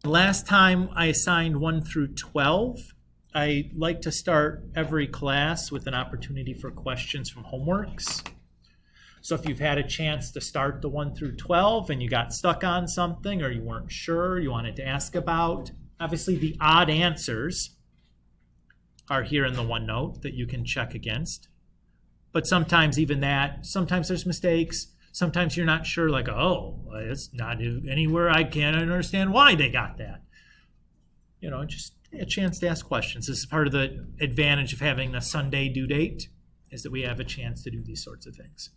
Last time I assigned 1 through 12. I like to start every class with an opportunity for questions from homeworks. So if you've had a chance to start the 1 through 12 and you got stuck on something or you weren't sure, you wanted to ask about, obviously the odd answers are here in the OneNote that you can check against. But sometimes even that, sometimes there's mistakes. Sometimes you're not sure, like, oh, it's not anywhere, I can't understand why they got that. Just a chance to ask questions. This is part of the advantage of having a Sunday due date, is that we have a chance to do these sorts of things.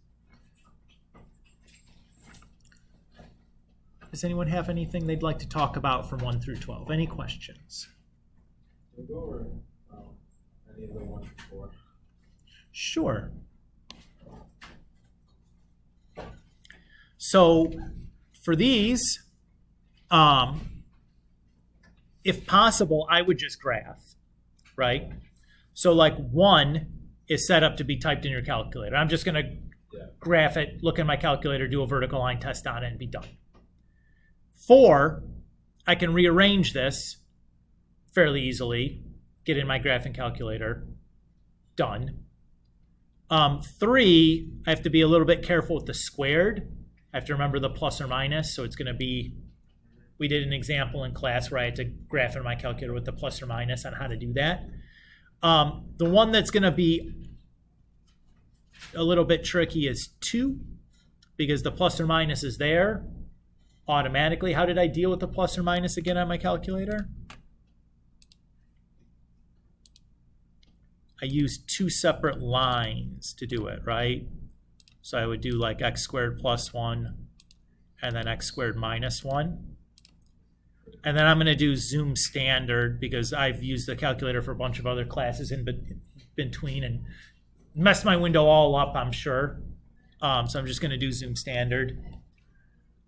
Does anyone have anything they'd like to talk about from 1 through 12? Any questions? Can we go over any of the 1 through 4? Sure. So for these, if possible, I would just graph, right? So like 1 is set up to be typed in your calculator. I'm just going to graph it, look at my calculator, do a vertical line test on it, and be done. 4, I can rearrange this fairly easily, get in my graphing calculator, done. 3, I have to be a little bit careful with the squared. I have to remember the plus or minus, so it's going to be, we did an example in class where I had to graph in my calculator with the plus or minus on how to do that. The one that's going to be a little bit tricky is 2, because the plus or minus is there automatically. How did I deal with the plus or minus again on my calculator? I used 2 separate lines to do it, right? So I would do like x squared plus 1 and then x squared minus 1. And then I'm going to do zoom standard because I've used the calculator for a bunch of other classes in between and messed my window all up, I'm sure. So I'm just going to do zoom standard.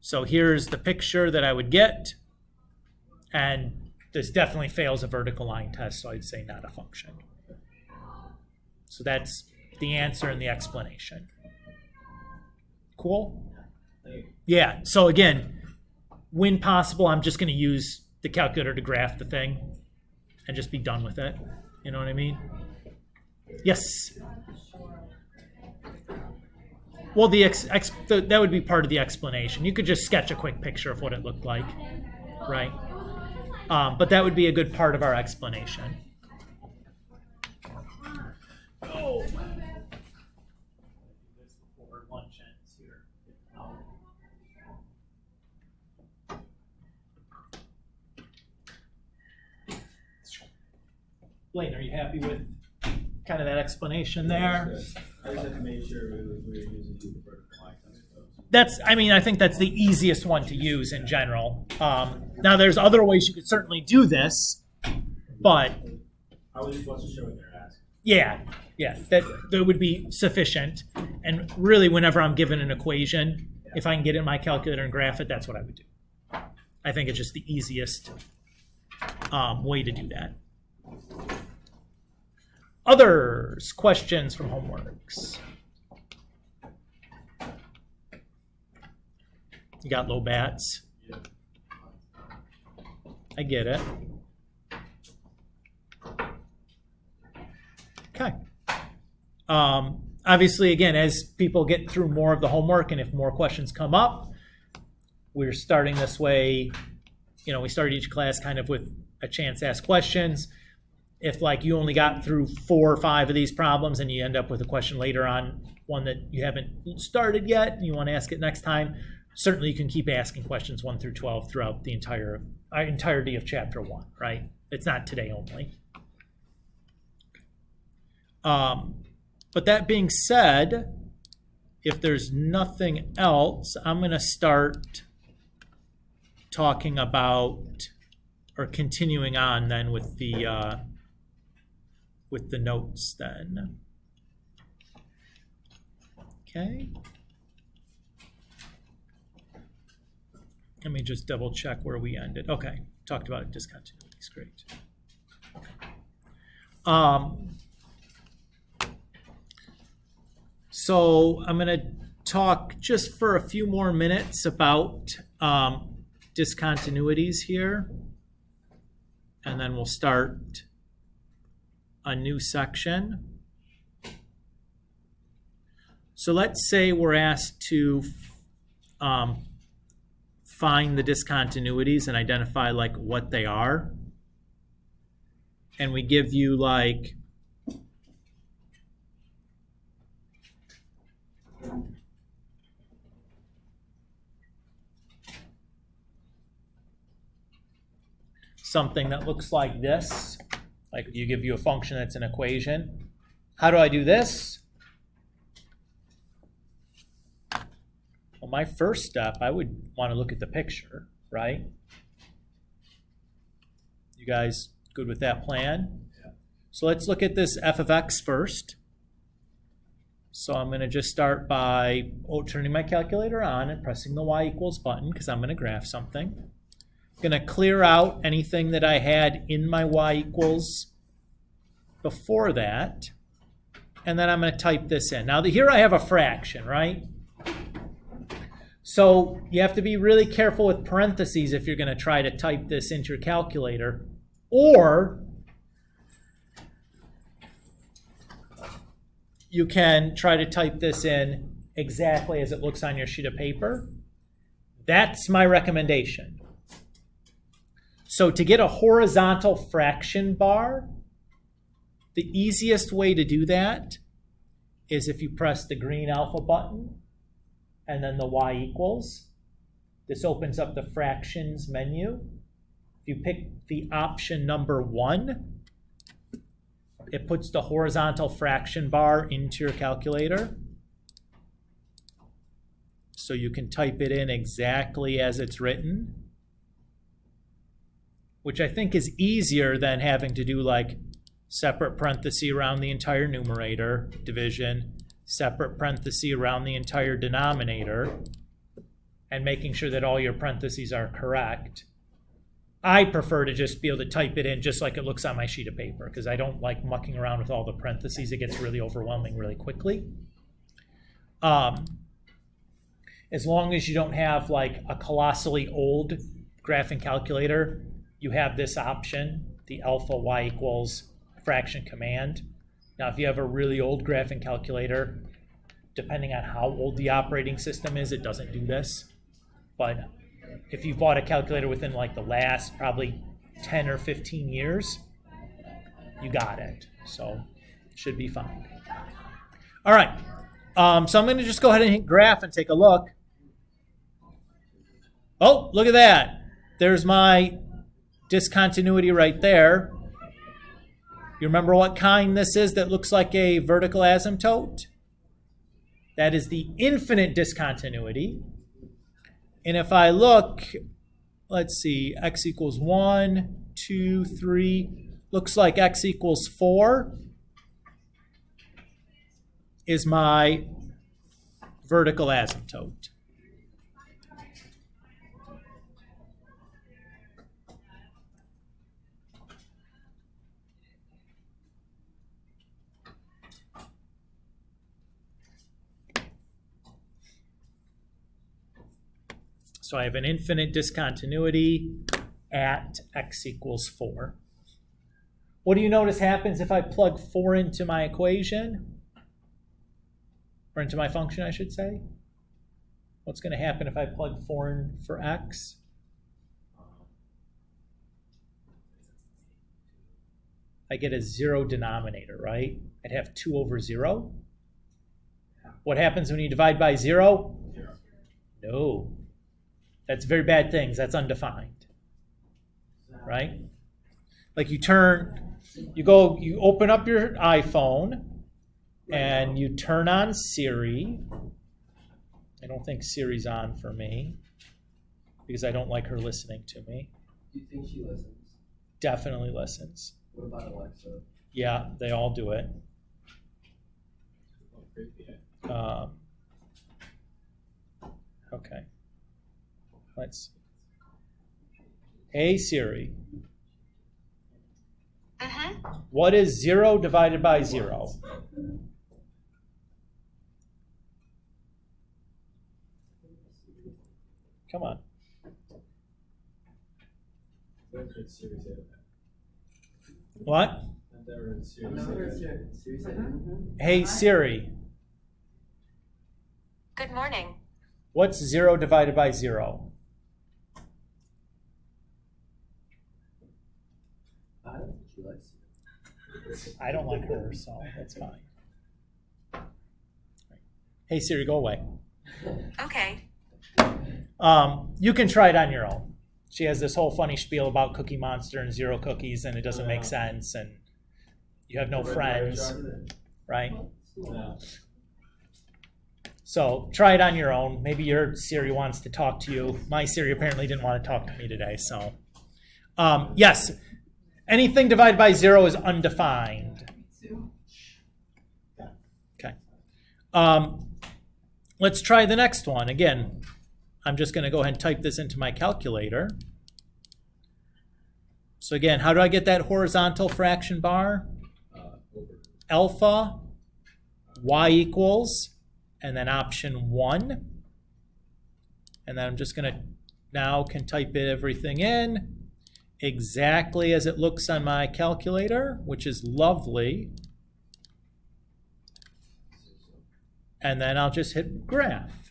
So here's the picture that I would get. And this definitely fails a vertical line test, so I'd say not a function. So that's the answer and the explanation. Cool? Yeah, so again, when possible, I'm just going to use the calculator to graph the thing and just be done with it. You know what I mean? Yes? Well, that would be part of the explanation. You could just sketch a quick picture of what it looked like, right? But that would be a good part of our explanation. Oh. Blaine, are you happy with kind of that explanation there? I just have to make sure we were using the vertical line test. I think that's the easiest one to use in general. Now, there's other ways you could certainly do this, but I was wasn't sure what they're asking. Yeah, that would be sufficient. And really, whenever I'm given an equation, if I can get it in my calculator and graph it, that's what I would do. I think it's just the easiest way to do that. Others, questions from homeworks? You got low bats? Yeah. I get it. Okay. Obviously, again, as people get through more of the homework and if more questions come up, we're starting this way. We start each class kind of with a chance to ask questions. If like you only got through 4 or 5 of these problems and you end up with a question later on, one that you haven't started yet and you want to ask it next time, certainly you can keep asking questions 1 through 12 throughout the entirety of chapter 1, right? It's not today only. But that being said, if there's nothing else, I'm going to start talking about or continuing on then with the notes then. Okay. Let me just double check where we ended. Okay, talked about discontinuities. Great. So I'm going to talk just for a few more minutes about discontinuities here. And then we'll start a new section. So let's say we're asked to find the discontinuities and identify like what they are. And we give you like something that looks like this. Like you give you a function that's an equation. How do I do this? Well, my first step, I would want to look at the picture, right? You guys good with that plan? Yeah. So let's look at this f of x first. So I'm going to just start by turning my calculator on and pressing the y equals button because I'm going to graph something. I'm going to clear out anything that I had in my y equals before that. And then I'm going to type this in. Now here I have a fraction, right? So you have to be really careful with parentheses if you're going to try to type this into your calculator. Or you can try to type this in exactly as it looks on your sheet of paper. That's my recommendation. So to get a horizontal fraction bar, the easiest way to do that is if you press the green alpha button and then the y equals. This opens up the fractions menu. If you pick the option number 1, it puts the horizontal fraction bar into your calculator. So you can type it in exactly as it's written, which I think is easier than having to do like separate parenthesis around the entire numerator, division, separate parenthesis around the entire denominator, and making sure that all your parentheses are correct. I prefer to just be able to type it in just like it looks on my sheet of paper because I don't like mucking around with all the parentheses. It gets really overwhelming really quickly. As long as you don't have like a colossally old graphing calculator, you have this option, the alpha y equals fraction command. Now, if you have a really old graphing calculator, depending on how old the operating system is, it doesn't do this. But if you bought a calculator within like the last probably 10 or 15 years, you got it. So it should be fine. All right. So I'm going to just go ahead and hit graph and take a look. Oh, look at that. There's my discontinuity right there. You remember what kind this is that looks like a vertical asymptote? That is the infinite discontinuity. And if I look, let's see, x equals 1, 2, 3, looks like x equals 4 is my vertical asymptote. So I have an infinite discontinuity at x equals 4. What do you notice happens if I plug 4 into my equation? Or into my function, I should say? What's going to happen if I plug 4 in for x? I get a 0 denominator, right? I'd have 2 over 0. What happens when you divide by 0? 0. No. That's very bad things. That's undefined, right? Like you open up your iPhone and you turn on Siri. I don't think Siri's on for me because I don't like her listening to me. Do you think she listens? Definitely listens. What about Alexa? Yeah, they all do it. Okay. Let's see. Hey Siri. What is 0 divided by 0? Come on. It's Series A. What? And they're in Series No, A. it's Series A. Hey Siri, Good morning. what's 0 divided by 0? I don't think she likes it. I don't like her, so that's fine. Hey Siri, go away. Okay. You can try it on your own. She has this whole funny spiel about Cookie Monster and 0 cookies, and it doesn't make sense, and you have no friends, right? No. So try it on your own. Maybe your Siri wants to talk to you. My Siri apparently didn't want to talk to me today, so. Yes, anything divided by 0 is undefined. Okay. Let's try the next one. Again, I'm just going to go ahead and type this into my calculator. So again, how do I get that horizontal fraction bar? Over. Alpha, y equals, and then option 1. And then I'm just going to now can type everything in exactly as it looks on my calculator, which is lovely. And then I'll just hit graph.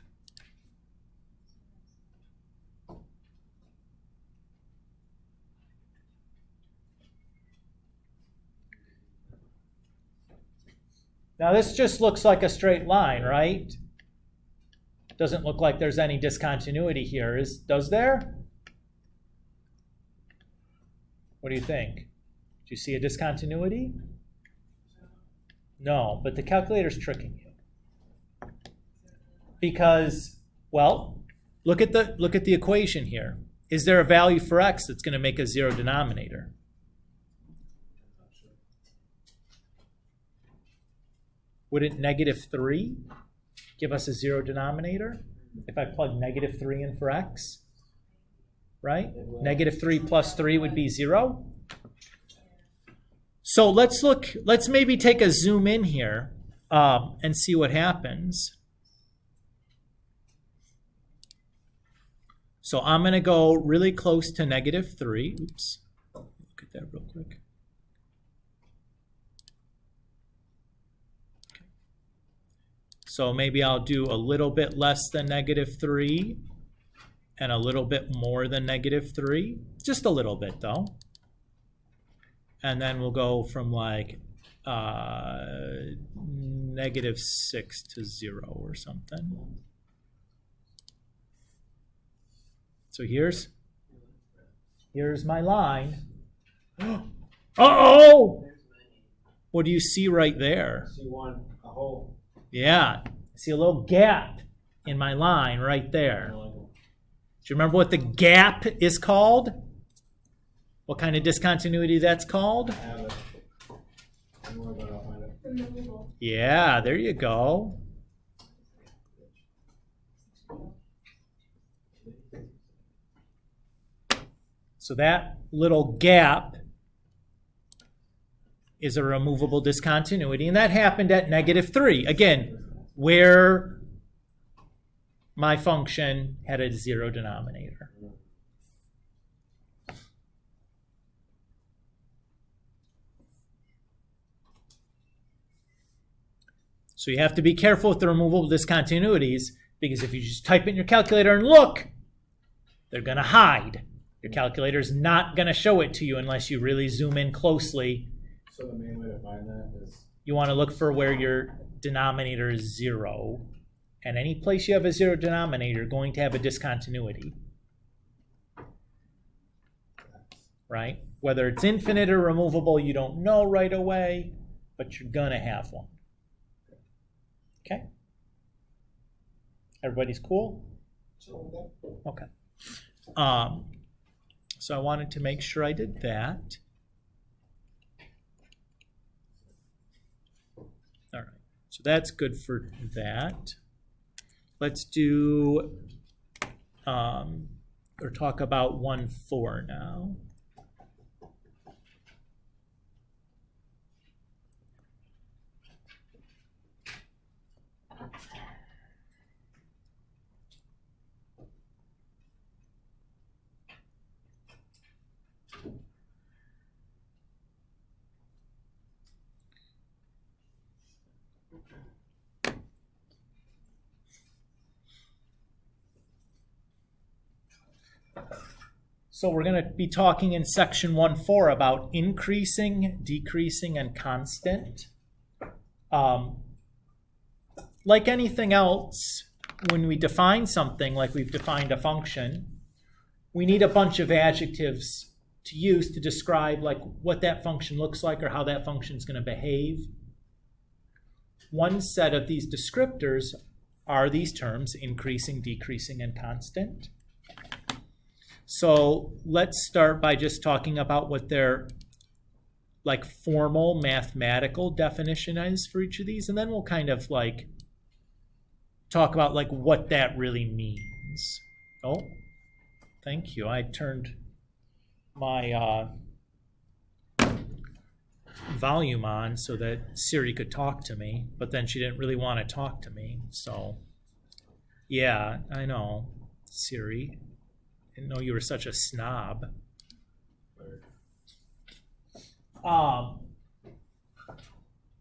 Now this just looks like a straight line, right? Doesn't look like there's any discontinuity here. Does there? What do you think? Do you see a discontinuity? No, but the calculator's tricking you. Because, well, look at the equation here. Is there a value for x that's going to make a 0 denominator? Wouldn't -3 give us a 0 denominator if I plug -3 in for x? Right? -3 plus 3 would be 0. So let's maybe take a zoom in here and see what happens. So I'm going to go really close to -3. Oops. Look at that real quick. So maybe I'll do a little bit less than -3 and a little bit more than -3. Just a little bit though. And then we'll go from like -6 to 0 or something. So here's my line. Uh-oh! What do you see right there? See one, a hole. Yeah, I see a little gap in my line right there. Do you remember what the gap is called? What kind of discontinuity that's called? I have it. Don't worry about it, I'll find it. Yeah, there you go. So that little gap is a removable discontinuity, and that happened at -3. Again, where my function had a 0 denominator. So you have to be careful with the removable discontinuities, because if you just type it in your calculator and look, they're going to hide. Your calculator is not going to show it to you unless you really zoom in closely. So the main way to find that is You want to look for where your denominator is 0. And any place you have a 0 denominator, you're going to have a discontinuity. Right? Whether it's infinite or removable, you don't know right away, but you're going to have one. Okay? Everybody's cool? Okay. So I wanted to make sure I did that. All right. So that's good for that. Let's do, or talk about 1,4 now. So we're going to be talking in section 1.4 about increasing, decreasing, and constant. Like anything else, when we define something, like we've defined a function, we need a bunch of adjectives to use to describe like what that function looks like or how that function is going to behave. One set of these descriptors are these terms, increasing, decreasing, and constant. So let's start by just talking about what their like formal mathematical definition is for each of these, and then we'll kind of like talk about like what that really means. Oh, thank you. I turned my volume on so that Siri could talk to me, but then she didn't really want to talk to me. So yeah, I know, Siri. Didn't know you were such a snob.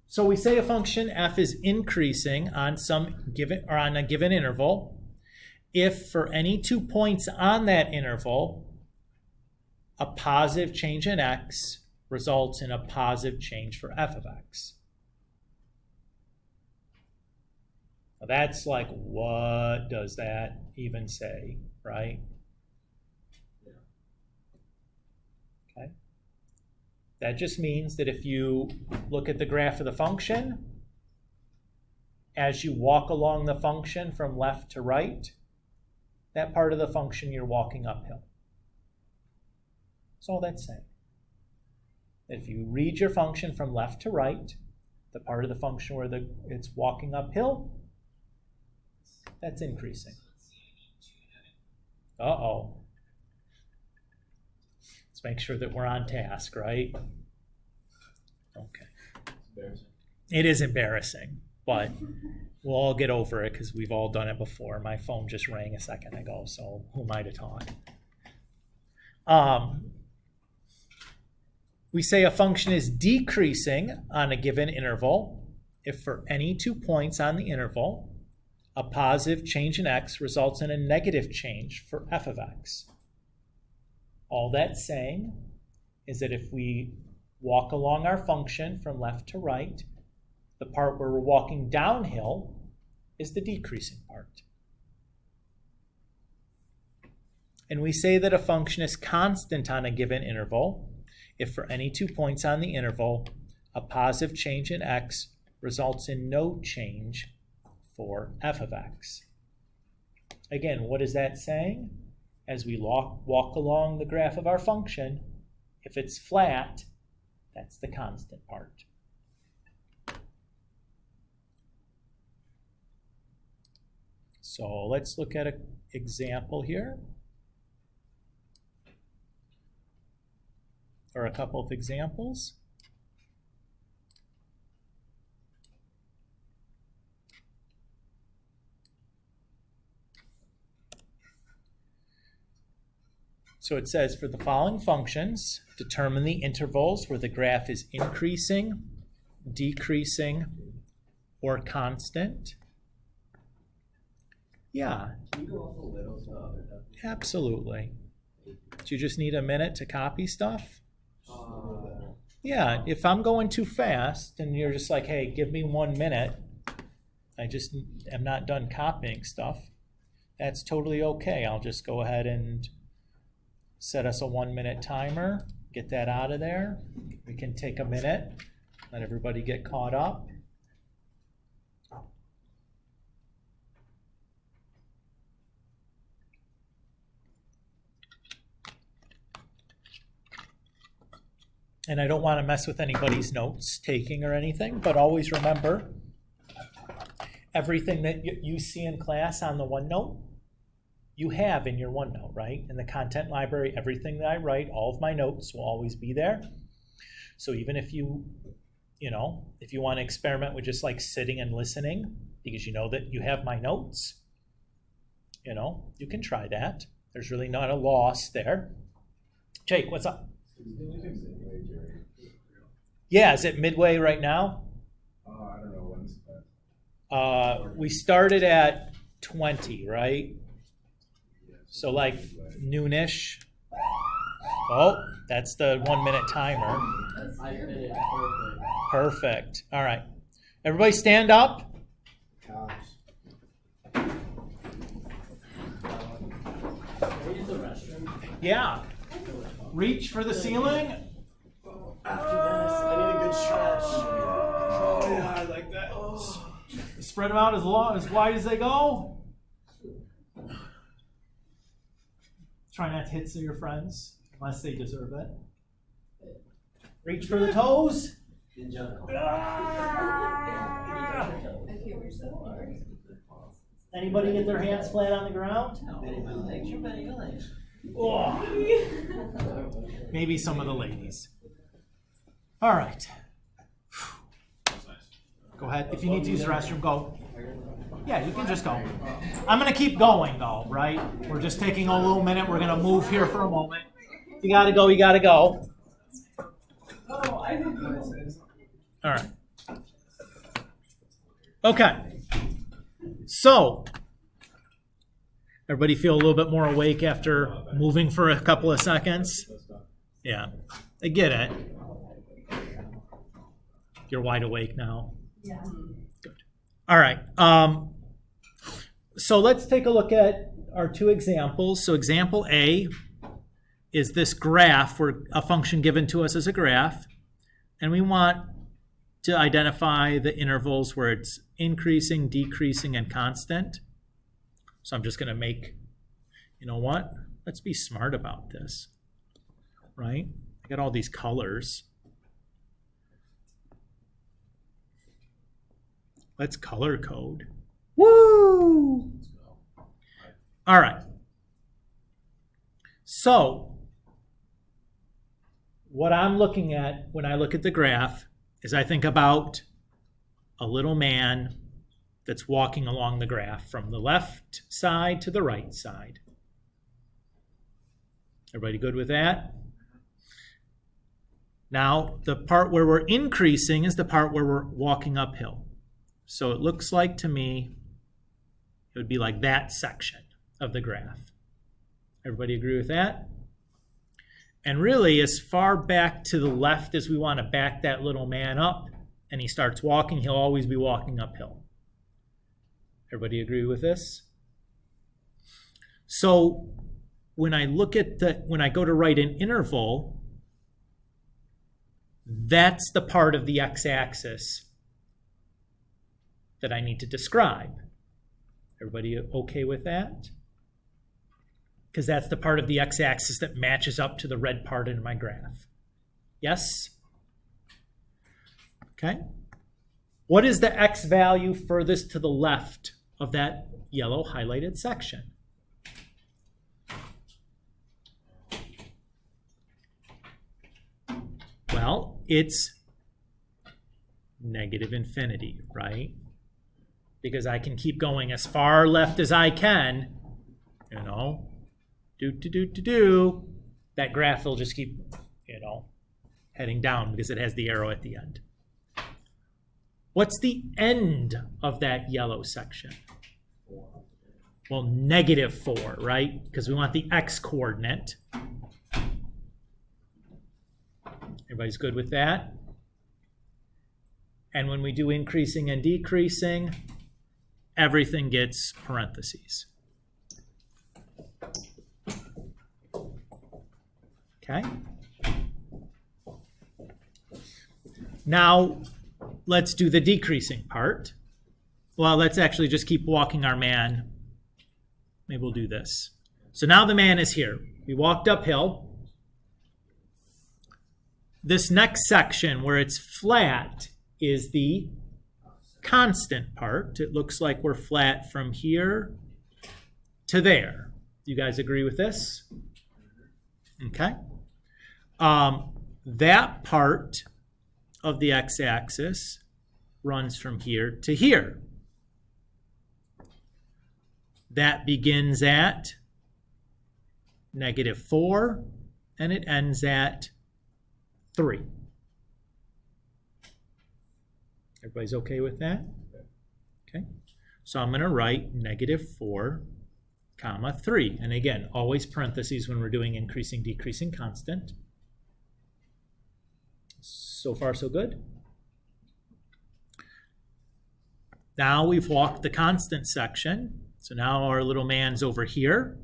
So we say a function f is increasing on some given or on a given interval if for any 2 points on that interval a positive change in x results in a positive change for f of x. Now that's like, what does that even say, right? Okay. That just means that if you look at the graph of the function, as you walk along the function from left to right, that part of the function you're walking uphill. That's all that's saying. If you read your function from left to right, the part of the function where it's walking uphill, that's increasing. Uh-oh. Let's make sure that we're on task, right? Okay. Embarrassing. It is embarrassing, but we'll all get over it because we've all done it before. My phone just rang a second ago, so who am I to talk? We say a function is decreasing on a given interval if for any 2 points on the interval a positive change in x results in a negative change for f of x. All that's saying is that if we walk along our function from left to right, the part where we're walking downhill is the decreasing part. And we say that a function is constant on a given interval if for any 2 points on the interval a positive change in x results in no change for f of x. Again, what is that saying? As we walk along the graph of our function, if it's flat, that's the constant part. So let's look at an example here, or a couple of examples. So it says for the following functions, determine the intervals where the graph is increasing, decreasing, or constant. Yeah. Can you go up a little so other stuff? Absolutely. Do you just need a minute to copy stuff? Yeah, if I'm going too fast and you're just like, hey, give me 1 minute, I just am not done copying stuff, that's totally okay. I'll just go ahead and set us a 1 minute timer, get that out of there. We can take a minute, let everybody get caught up. And I don't want to mess with anybody's notes taking or anything, but always remember, everything that you see in class on the OneNote, you have in your OneNote, right? In the content library, everything that I write, all of my notes will always be there. So even if if you want to experiment with just like sitting and listening, because you know that you have my notes, you can try that. There's really not a loss there. Jake, what's up? Yeah, is it midway right now? I don't know when's that. We started at 20, right? Yes. So like noonish. Oh, that's the 1 minute timer. I fit it perfect. Perfect. All right. Everybody stand up. Can I use the restroom? Yeah. Reach for the ceiling. After this, I need a good stretch. Oh, yeah, I like that. Spread them out as wide as they go. Try not to hit some of your friends, unless they deserve it. Reach for the toes. Anybody get their hands flat on the ground? Oh. Maybe some of the ladies. All right. Go ahead. If you need to use the restroom, go. Yeah, you can just go. I'm going to keep going, though, right? We're just taking a little minute. We're going to move here for a moment. You got to go. You got to go. All right. Okay. So, everybody feel a little bit more awake after moving for a couple of seconds? Yeah, I get it. You're wide awake now? Yeah. Good. All right. So let's take a look at our two examples. So example A is this graph, where a function given to us as a graph, and we want to identify the intervals where it's increasing, decreasing, and constant. So I'm just going to make, you know what? Let's be smart about this, right? I got all these colors. Let's color code. Woo! All right. So what I'm looking at when I look at the graph is I think about a little man that's walking along the graph from the left side to the right side. Everybody good with that? Now, the part where we're increasing is the part where we're walking uphill. So it looks like to me, it would be like that section of the graph. Everybody agree with that? And really, as far back to the left as we want to back that little man up, and he starts walking, he'll always be walking uphill. Everybody agree with this? So when I look at when I go to write an interval, that's the part of the x-axis that I need to describe. Everybody okay with that? Because that's the part of the x-axis that matches up to the red part in my graph. Yes? Okay. What is the x value furthest to the left of that yellow highlighted section? Well, it's negative infinity, right? Because I can keep going as far left as I can, you know, that graph will just keep, you know, heading down because it has the arrow at the end. What's the end of that yellow section? Well, -4, right? Because we want the x coordinate. Everybody's good with that? And when we do increasing and decreasing, everything gets parentheses. Okay? Now, let's do the decreasing part. Well, let's actually just keep walking our man. Maybe we'll do this. So now the man is here. We walked uphill. This next section where it's flat is the constant part. It looks like we're flat from here to there. You guys agree with this? Okay. That part of the x-axis runs from here to here. That begins at -4 and it ends at 3. Everybody's okay with that? Okay. So I'm going to write -4 comma 3. And again, always parentheses when we're doing increasing, decreasing constant. So far, so good. Now we've walked the constant section. So now our little man's over here.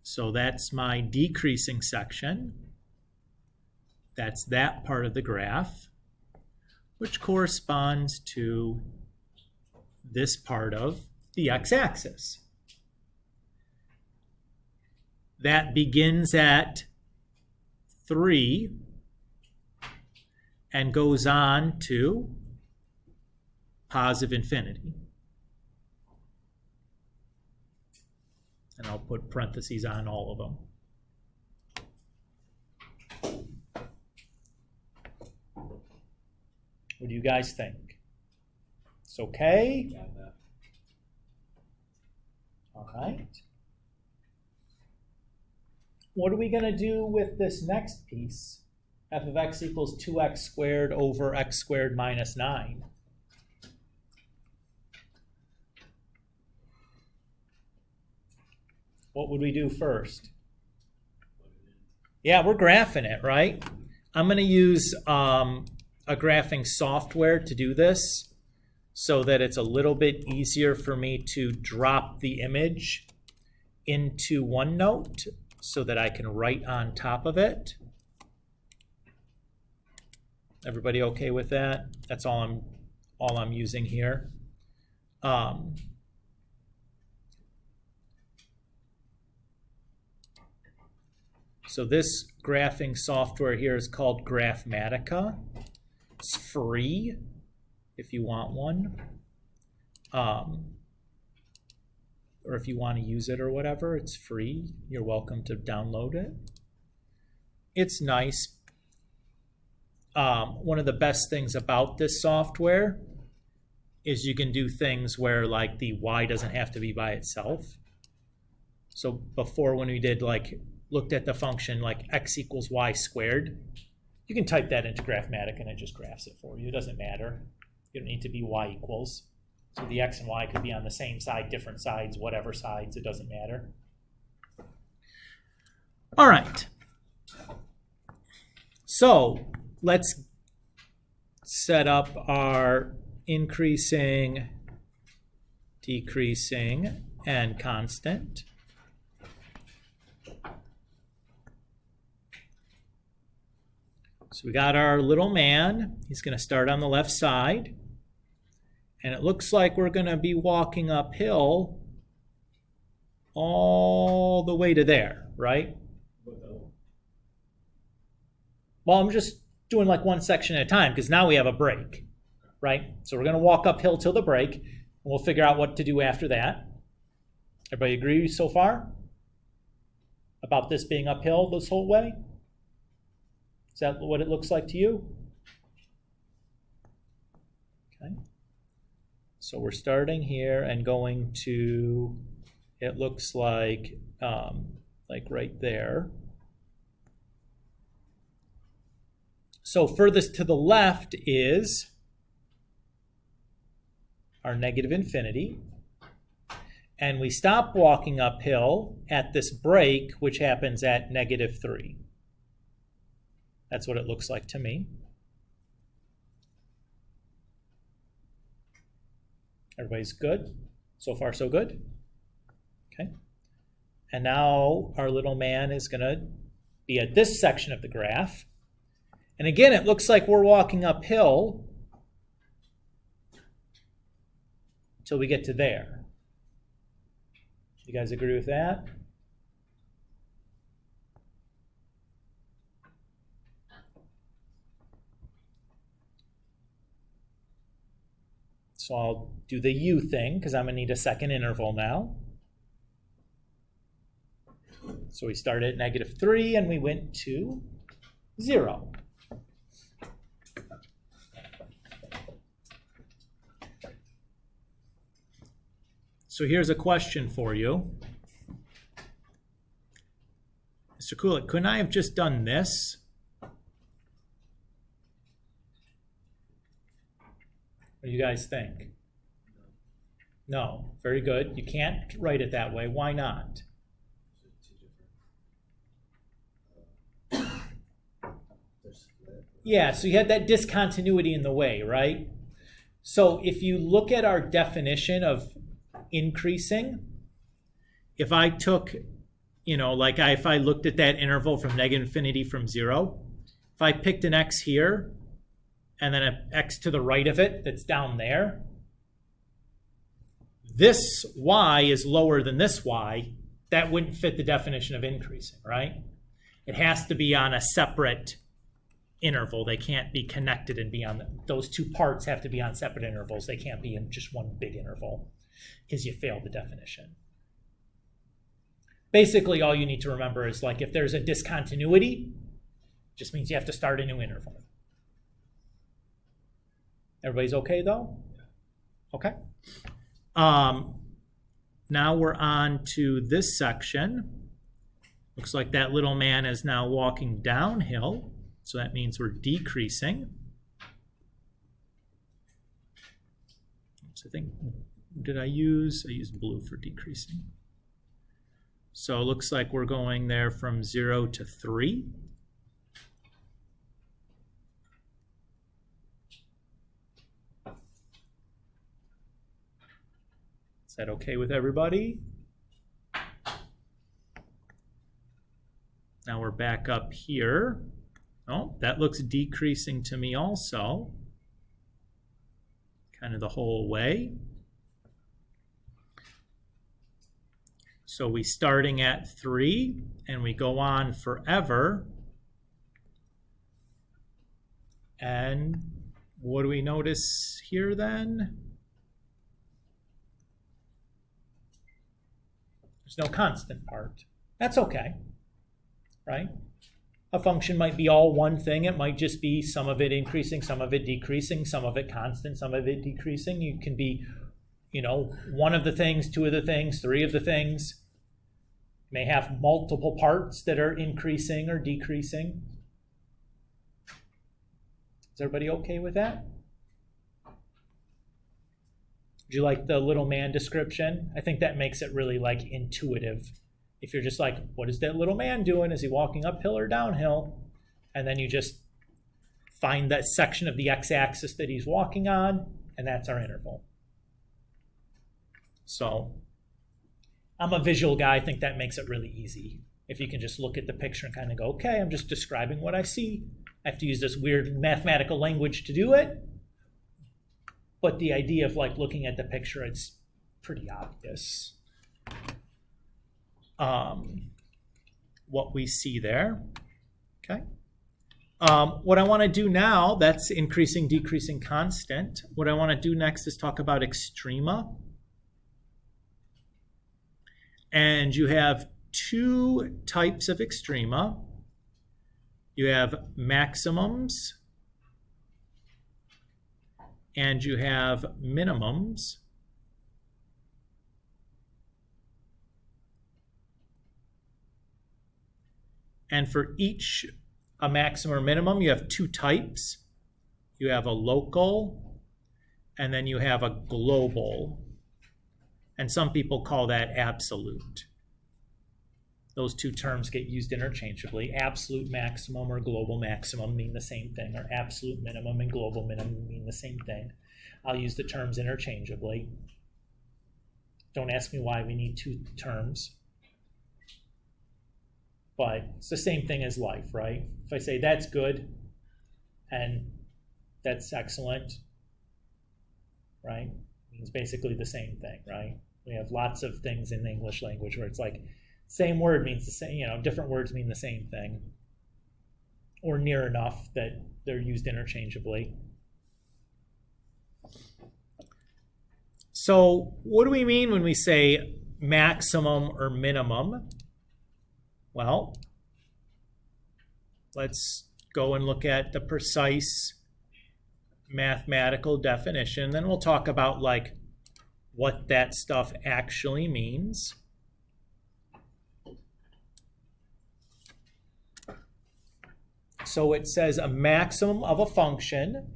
So that's my decreasing section. That's that part of the graph, which corresponds to this part of the x-axis. That begins at 3 and goes on to positive infinity. And I'll put parentheses on all of them. What do you guys think? It's okay? All right. What are we going to do with this next piece? F of x equals 2x squared over x squared minus 9. What would we do first? Yeah, we're graphing it, right? I'm going to use a graphing software to do this so that it's a little bit easier for me to drop the image into OneNote so that I can write on top of it. Everybody okay with that? That's all I'm using here. So this graphing software here is called Graphmatica. It's free if you want one, or if you want to use it or whatever, it's free. You're welcome to download it. It's nice. One of the best things about this software is you can do things where like the y doesn't have to be by itself. So before when we did looked at the function like x equals y squared, you can type that into Graphmatica and it just graphs it for you. It doesn't matter. You don't need to be y equals. So the x and y could be on the same side, different sides, whatever sides, it doesn't matter. All right. So let's set up our increasing, decreasing, and constant. So we got our little man. He's going to start on the left side. And it looks like we're going to be walking uphill all the way to there, right? Well, I'm just doing like one section at a time because now we have a break, right? So we're going to walk uphill till the break, and we'll figure out what to do after that. Everybody agree so far about this being uphill this whole way? Is that what it looks like to you? Okay. So we're starting here and going to, it looks like right there. So furthest to the left is our negative infinity. And we stop walking uphill at this break, which happens at negative 3. That's what it looks like to me. Everybody's good? So far, so good? Okay. And now our little man is going to be at this section of the graph. And again, it looks like we're walking uphill until we get to there. You guys agree with that? So I'll do the U thing because I'm going to need a second interval now. So we started at negative 3 and we went to 0. So here's a question for you. Mr. Kulik, couldn't I have just done this? What do you guys think? No, very good. You can't write it that way. Why not? Yeah, so you had that discontinuity in the way, right? So if you look at our definition of increasing, if I took, if I looked at that interval from negative infinity from 0, if I picked an x here and then an x to the right of it that's down there, this y is lower than this y, that wouldn't fit the definition of increasing, right? It has to be on a separate interval. They can't be connected and be on those two parts have to be on separate intervals. They can't be in just one big interval because you failed the definition. Basically, all you need to remember is like if there's a discontinuity, it just means you have to start a new interval. Everybody's okay though? Okay. Now we're on to this section. Looks like that little man is now walking downhill. So that means we're decreasing. So I think, I used blue for decreasing. So it looks like we're going there from 0 to 3. Is that okay with everybody? Now we're back up here. Oh, that looks decreasing to me also. Kind of the whole way. So we starting at 3 and we go on forever. And what do we notice here then? There's no constant part. That's okay, right? A function might be all one thing. It might just be some of it increasing, some of it decreasing, some of it constant, some of it decreasing. You can be, one of the things, two of the things, three of the things. May have multiple parts that are increasing or decreasing. Is everybody okay with that? Do you like the little man description? I think that makes it really like intuitive. If you're just like, what is that little man doing? Is he walking uphill or downhill? And then you just find that section of the x-axis that he's walking on, and that's our interval. So I'm a visual guy. I think that makes it really easy. If you can just look at the picture and kind of go, okay, I'm just describing what I see. I have to use this weird mathematical language to do it. But the idea of like looking at the picture, it's pretty obvious. What we see there, okay? What I want to do now, that's increasing, decreasing, constant. What I want to do next is talk about extrema. And you have two types of extrema. You have maximums and you have minimums. And for each, a maximum or minimum, you have two types. You have a local, and then you have a global. And some people call that absolute. Those two terms get used interchangeably. Absolute maximum or global maximum mean the same thing, or absolute minimum and global minimum mean the same thing. I'll use the terms interchangeably. Don't ask me why we need two terms. But it's the same thing as life, right? If I say that's good and that's excellent, right? It means basically the same thing, right? We have lots of things in the English language where it's like same word means the same, different words mean the same thing, or near enough that they're used interchangeably. So what do we mean when we say maximum or minimum? Well, let's go and look at the precise mathematical definition. Then we'll talk about like what that stuff actually means. So it says a maximum of a function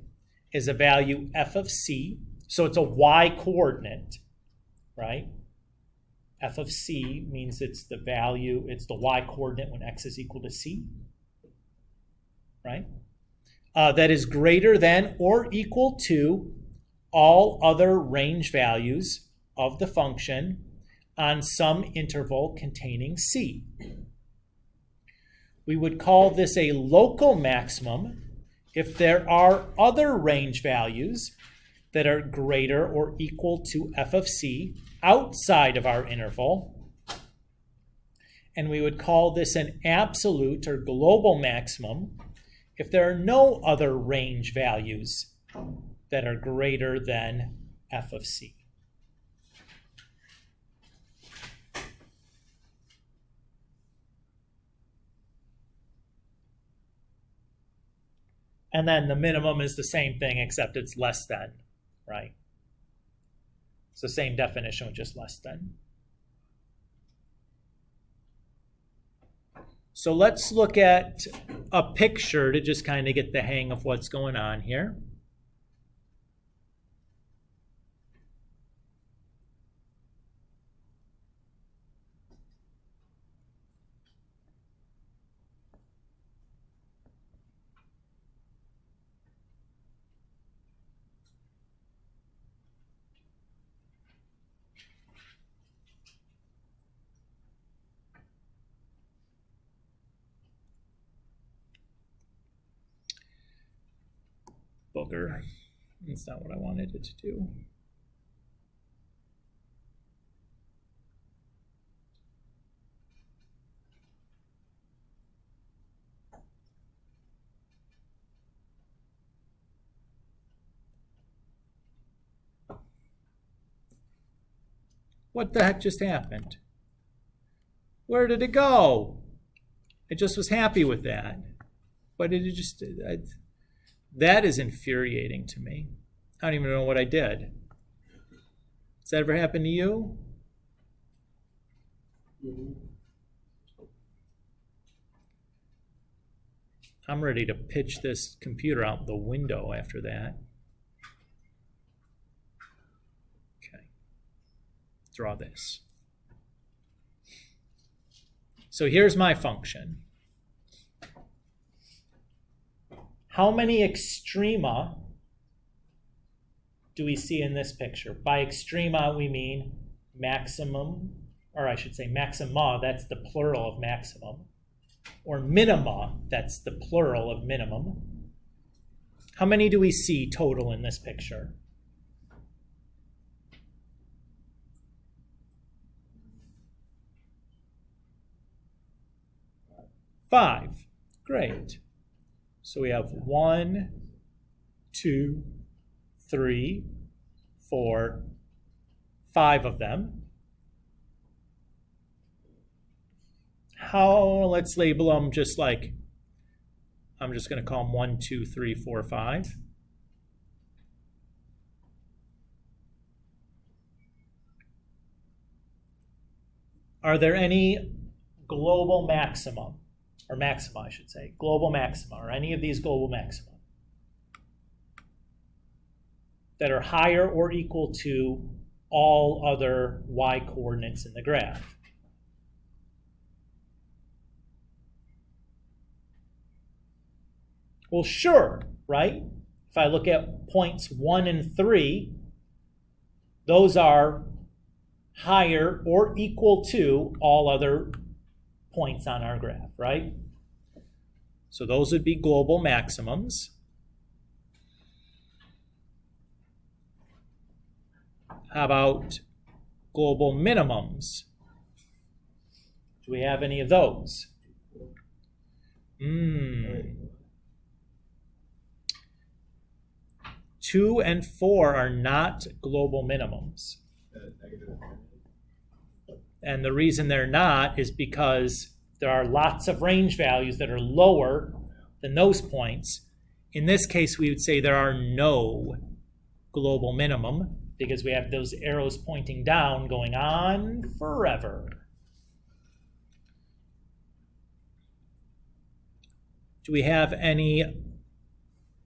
is a value f of c. So it's a y coordinate. right? F of c means it's the value, it's the y coordinate when x is equal to c, right? That is greater than or equal to all other range values of the function on some interval containing c. We would call this a local maximum if there are other range values that are greater or equal to f of c outside of our interval. And we would call this an absolute or global maximum if there are no other range values that are greater than f of c. And then the minimum is the same thing, except it's less than, right? It's the same definition, just less than. So let's look at a picture to just kind of get the hang of what's going on here. Booger. That's not what I wanted it to do. What the heck just happened? Where did it go? I just was happy with that. But it just... that is infuriating to me. I don't even know what I did. Has that ever happened to you? I'm ready to pitch this computer out the window after that. Okay. Draw this. So here's my function. How many extrema do we see in this picture? By extrema, we mean maximum, or I should say maxima, that's the plural of maximum, or minima, that's the plural of minimum. How many do we see total in this picture? Five. Great. So we have 1, 2, 3, 4, 5 of them. Let's label them just like, I'm just going to call them 1, 2, 3, 4, 5. Are there any global maximum? Or maxima, I should say, global maxima, or any of these global maxima that are higher or equal to all other y coordinates in the graph? Well, sure, right? If I look at points 1 and 3, those are higher or equal to all other points on our graph, right? So those would be global maximums. How about global minimums? Do we have any of those? 2 and 4 are not global minimums. And the reason they're not is because there are lots of range values that are lower than those points. In this case, we would say there are no global minimum because we have those arrows pointing down going on forever. Do we have any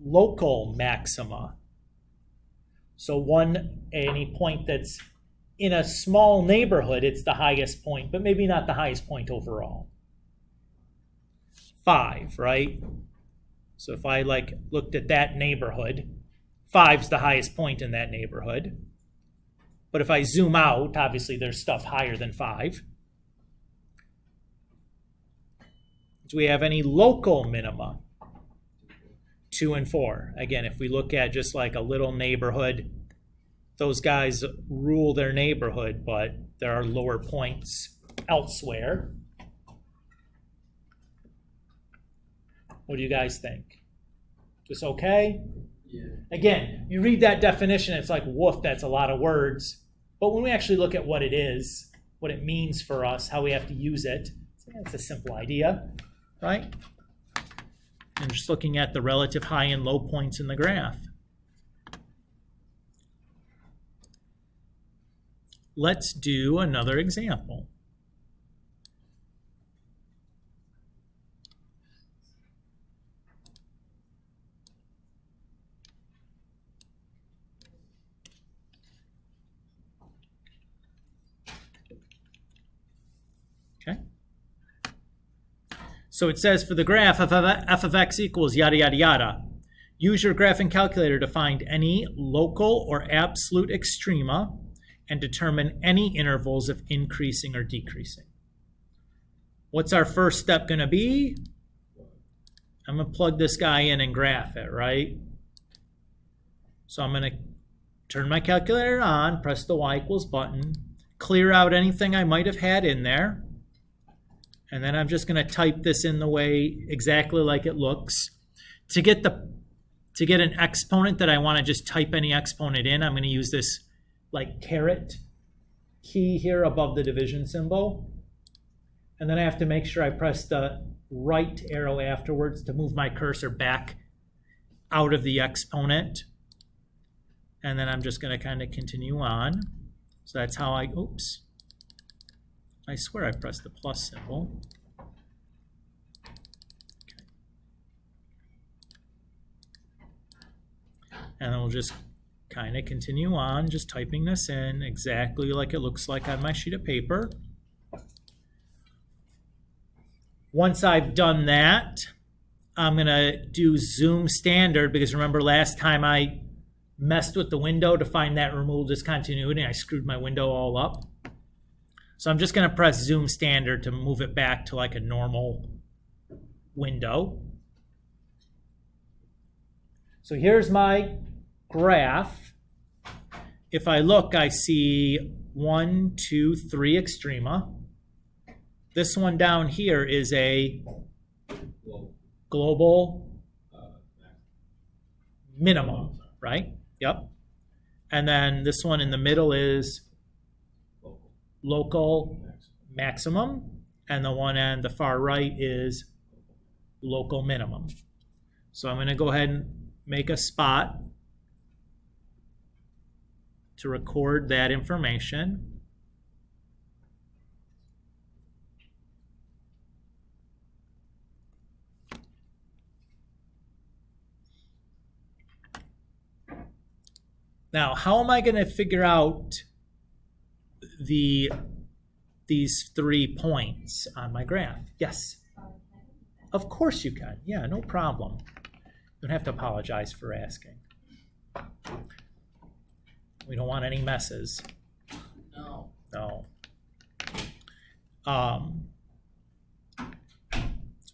local maxima? So any point that's in a small neighborhood, it's the highest point, but maybe not the highest point overall. 5, right? So if I like looked at that neighborhood, 5's the highest point in that neighborhood. But if I zoom out, obviously there's stuff higher than 5. Do we have any local minima? 2 and 4. Again, if we look at just like a little neighborhood, those guys rule their neighborhood, but there are lower points elsewhere. What do you guys think? This okay? Yeah. Again, you read that definition, it's like, woof, that's a lot of words. But when we actually look at what it is, what it means for us, how we have to use it, it's a simple idea, right? And just looking at the relative high and low points in the graph. Let's do another example. Okay. So it says for the graph f of x equals yada, yada, yada. Use your graphing calculator to find any local or absolute extrema and determine any intervals of increasing or decreasing. What's our first step going to be? I'm going to plug this guy in and graph it, right? So I'm going to turn my calculator on, press the y equals button, clear out anything I might have had in there, and then I'm just going to type this in the way exactly like it looks. To get an exponent that I want to just type any exponent in, I'm going to use this like caret key here above the division symbol. And then I have to make sure I press the right arrow afterwards to move my cursor back out of the exponent. And then I'm just going to kind of continue on. So that's how I swear I pressed the plus symbol. Okay. And then we'll just kind of continue on, just typing this in exactly like it looks like on my sheet of paper. Once I've done that, I'm going to do zoom standard, because remember last time I messed with the window to find that remove discontinuity, and I screwed my window all up. So I'm just going to press zoom standard to move it back to like a normal window. So here's my graph. If I look, I see 1, 2, 3 extrema. This one down here is a global minimum, right? Yep. And then this one in the middle is local maximum, and the one on the far right is local minimum. So I'm going to go ahead and make a spot to record that information. Now, how am I going to figure out these 3 points on my graph? Yes? Of course you can. Yeah, no problem. You don't have to apologize for asking. We don't want any messes. No.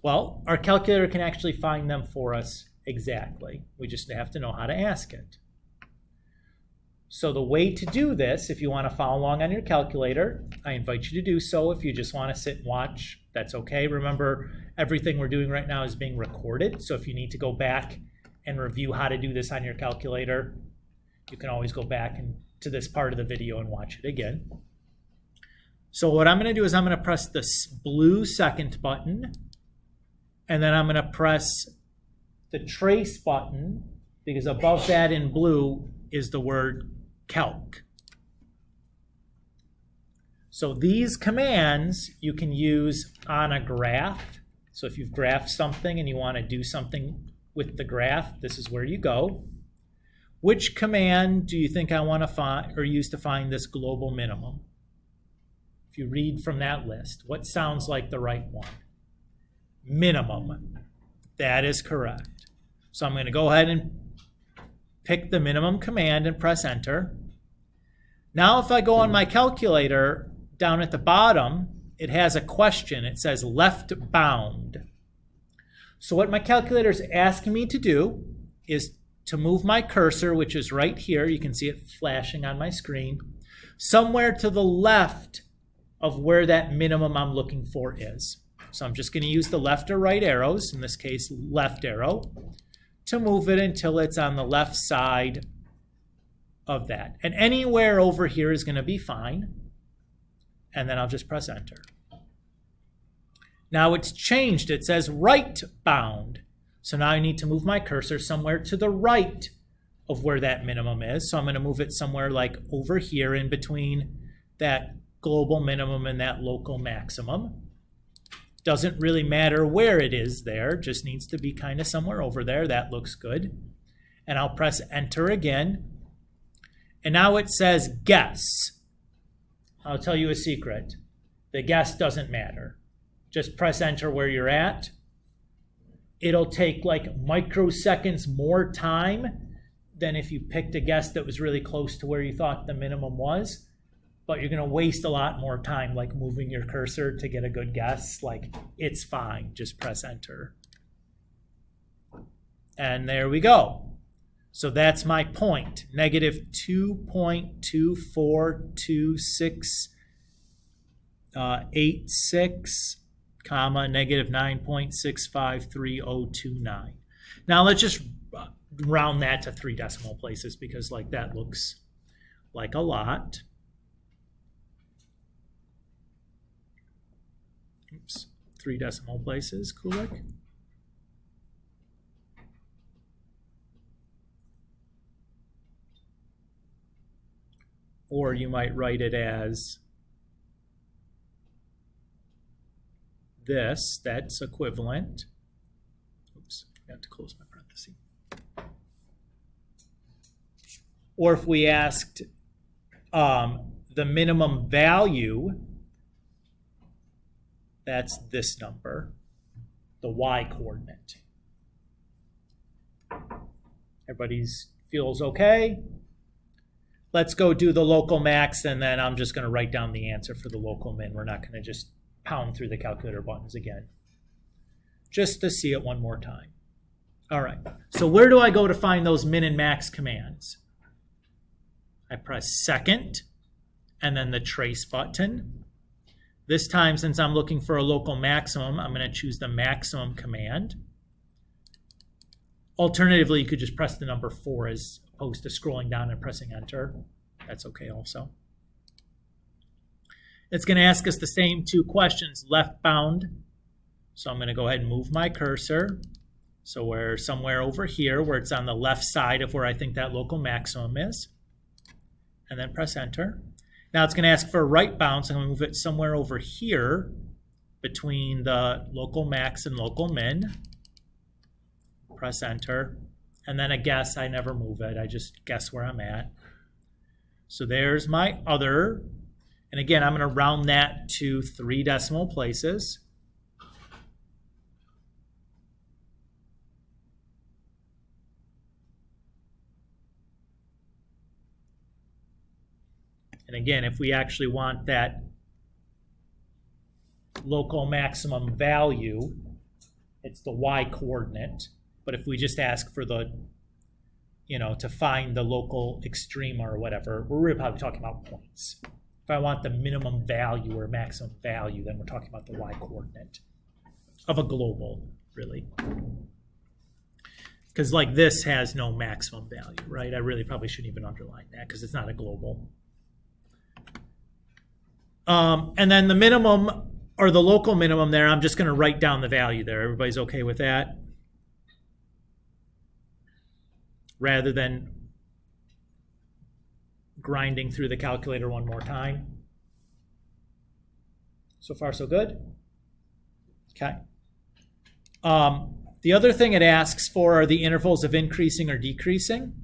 Well, our calculator can actually find them for us exactly. We just have to know how to ask it. So the way to do this, if you want to follow along on your calculator, I invite you to do so. If you just want to sit and watch, that's okay. Remember, everything we're doing right now is being recorded. So if you need to go back and review how to do this on your calculator, you can always go back to this part of the video and watch it again. So what I'm going to do is I'm going to press this blue second button, and then I'm going to press the trace button, because above that in blue is the word calc. So these commands you can use on a graph. So if you've graphed something and you want to do something with the graph, this is where you go. Which command do you think I want to find or use to find this global minimum? If you read from that list, what sounds like the right one? Minimum. That is correct. So I'm going to go ahead and pick the minimum command and press enter. Now if I go on my calculator, down at the bottom, it has a question. It says left bound. So what my calculator is asking me to do is to move my cursor, which is right here. You can see it flashing on my screen, somewhere to the left of where that minimum I'm looking for is. So I'm just going to use the left or right arrows, in this case left arrow, to move it until it's on the left side of that. And anywhere over here is going to be fine. And then I'll just press enter. Now it's changed. It says right bound. So now I need to move my cursor somewhere to the right of where that minimum is. So I'm going to move it somewhere like over here in between that global minimum and that local maximum. Doesn't really matter where it is there, just needs to be kind of somewhere over there. That looks good. And I'll press enter again. And now it says guess. I'll tell you a secret. The guess doesn't matter. Just press enter where you're at. It'll take like microseconds more time than if you picked a guess that was really close to where you thought the minimum was. But you're going to waste a lot more time like moving your cursor to get a good guess. Like, it's fine. Just press enter. And there we go. So that's my point. Negative 2.24286, comma, negative 9.6530029. Now let's just round that to 3 decimal places because like that looks like a lot. Oops, 3 decimal places, Kulik. Or you might write it as this, that's equivalent. Oops, I have to close my parenthesis. Or if we asked the minimum value, that's this number, the y coordinate. Everybody's feels okay? Let's go do the local max, and then I'm just going to write down the answer for the local min. We're not going to just pound through the calculator buttons again. Just to see it one more time. All right, so where do I go to find those min and max commands? I press second, and then the trace button. This time, since I'm looking for a local maximum, I'm going to choose the maximum command. Alternatively, you could just press the number 4 as opposed to scrolling down and pressing enter. That's okay also. It's going to ask us the same 2 questions, left bound. So I'm going to go ahead and move my cursor. So we're somewhere over here where it's on the left side of where I think that local maximum is. And then press enter. Now it's going to ask for a right bound, so I'm going to move it somewhere over here between the local max and local min. Press enter. And then a guess, I never move it. I just guess where I'm at. So there's my other. And again, I'm going to round that to 3 decimal places. And again, if we actually want that local maximum value, it's the y coordinate. But if we just ask for the, to find the local extrema or whatever, we're really probably talking about points. If I want the minimum value or maximum value, then we're talking about the y coordinate of a global, really. Because like this has no maximum value, right? I really probably shouldn't even underline that because it's not a global. And then the minimum or the local minimum there, I'm just going to write down the value there. Everybody's okay with that? Rather than grinding through the calculator one more time. So far, so good? Okay. The other thing it asks for are the intervals of increasing or decreasing.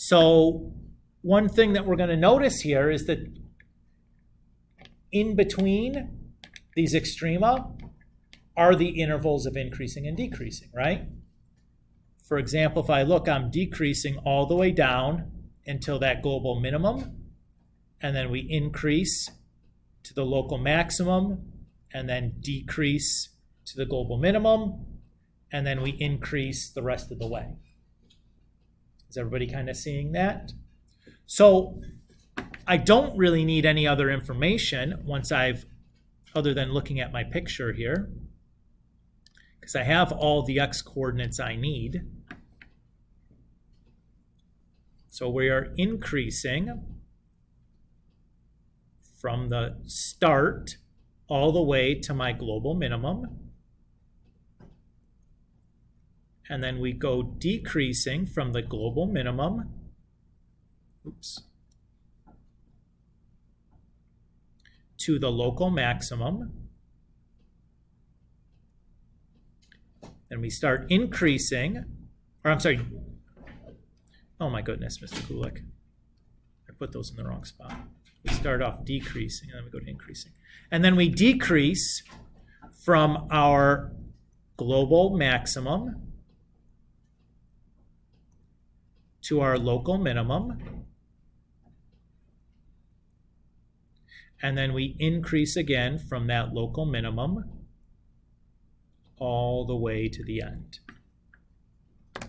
So one thing that we're going to notice here is that in between these extrema are the intervals of increasing and decreasing, right? For example, if I look, I'm decreasing all the way down until that global minimum, and then we increase to the local maximum, and then decrease to the global minimum, and then we increase the rest of the way. Is everybody kind of seeing that? So I don't really need any other information once other than looking at my picture here, because I have all the x coordinates I need. So we are increasing from the start all the way to my global minimum. And then we go decreasing from the global minimum, to the local maximum. Then we start increasing, or I'm sorry, oh my goodness, Mr. Kulik. I put those in the wrong spot. We start off decreasing, and then we go to increasing. And then we decrease from our global maximum to our local minimum. And then we increase again from that local minimum all the way to the end. Do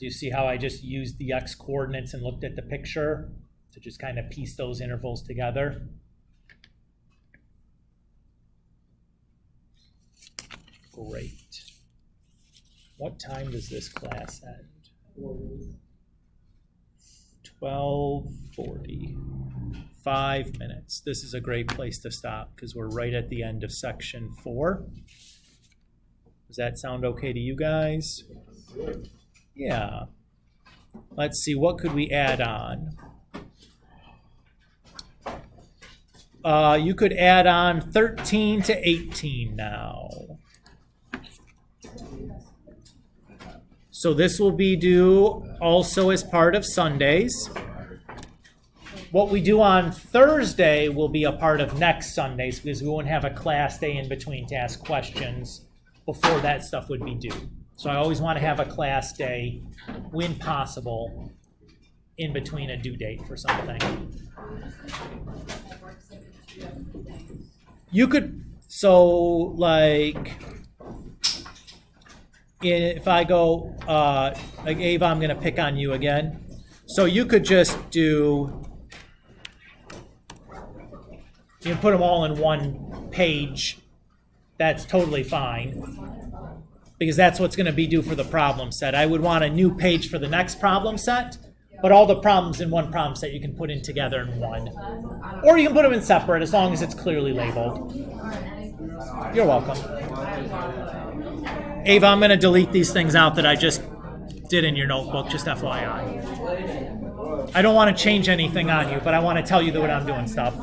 you see how I just used the x coordinates and looked at the picture to just kind of piece those intervals together? Great. What time does this class end? 12:40. 5 minutes. This is a great place to stop because we're right at the end of section 4. Does that sound okay to you guys? Yeah. Let's see, what could we add on? You could add on 13 to 18 now. So this will be due also as part of Sundays. What we do on Thursday will be a part of next Sundays because we won't have a class day in between to ask questions before that stuff would be due. So I always want to have a class day, when possible, in between a due date for something. You could, so like, if I go, like Ava, I'm going to pick on you again. So you could just do, you can put them all in one page. That's totally fine. Because that's what's going to be due for the problem set. I would want a new page for the next problem set, but all the problems in one problem set you can put in together in one. Or you can put them in separate as long as it's clearly labeled. You're welcome. Ava, I'm going to delete these things out that I just did in your notebook, just FYI. I don't want to change anything on you, but I want to tell you that I'm doing stuff.